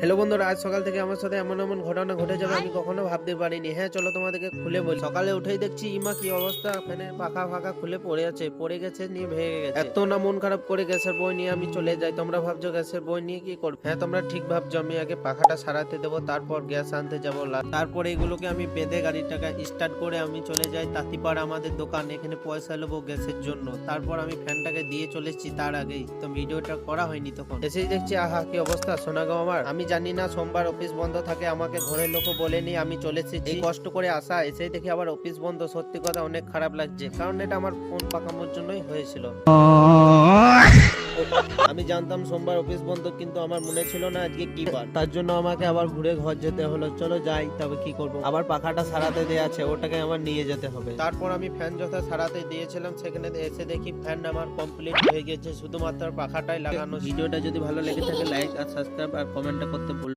Hello বন্ধুরা, আজ সকাল থেকে আমার সাথে এমন এমন ঘটনা ঘটে যাবে আমি কখনো ভাবতে পারিনি। হ্যাঁ, চলো তোমাদেরকে খুলে বলি। সকালে উঠেই দেখছি ইমা কি অবস্থা, ফ্যানের পাখা ফাঁকা খুলে পড়ে আছে, পড়ে গেছে, নিয়ে ভেঙে গেছে। এত না মন খারাপ করে গ্যাসের বই নিয়ে আমি চলে যাই। তোমরা ভাবছো গ্যাসের বই নিয়ে কি করবো? হ্যাঁ, তোমরা ঠিক ভাবছো। আমি আগে পাখাটা সারাতে দেবো, তারপর গ্যাস আনতে যাবো। তারপরে এগুলোকে আমি বেঁধে গাড়িটাকে স্টার্ট করে আমি চলে যাই তাঁতিপাড়া আমাদের দোকান, এখানে পয়সা নেবো গ্যাসের জন্য। তারপর আমি ফ্যানটাকে দিয়ে চলে এসেছি তার আগেই, তো ভিডিওটা করা হয়নি তখন। এসেই দেখছি আহা কি অবস্থা সোনাগো আমার। আমি জানি না সোমবার অফিস বন্ধ থাকে, আমাকে ঘরের লোকও বলেনি, আমি চলে এসেছি। এই কষ্ট করে আসা, এসেই দেখি আবার অফিস বন্ধ। সত্যি কথা অনেক খারাপ লাগছে, কারণ এটা আমার ফোন পাকানোর জন্যই হয়েছিল। আমি জানতাম সোমবার অফিস বন্ধ, কিন্তু আমার মনে ছিল না আজকে কি বার। তার জন্য আমাকে আবার ঘুরে ঘর যেতে হলো। চলো যাই, তবে কি করবো, আবার পাখাটা সারাতে দেয়া আছে, ওটাকে আমার নিয়ে যেতে হবে। তারপর আমি ফ্যান যথা সারাতে দিয়েছিলাম, সেখানে এসে দেখি ফ্যান আমার কমপ্লিট হয়ে গেছে, শুধুমাত্র পাখাটাই লাগানো। ভিডিওটা যদি ভালো লেগে থাকে লাইক আর সাবস্ক্রাইব আর কমেন্টটা করতে ভুল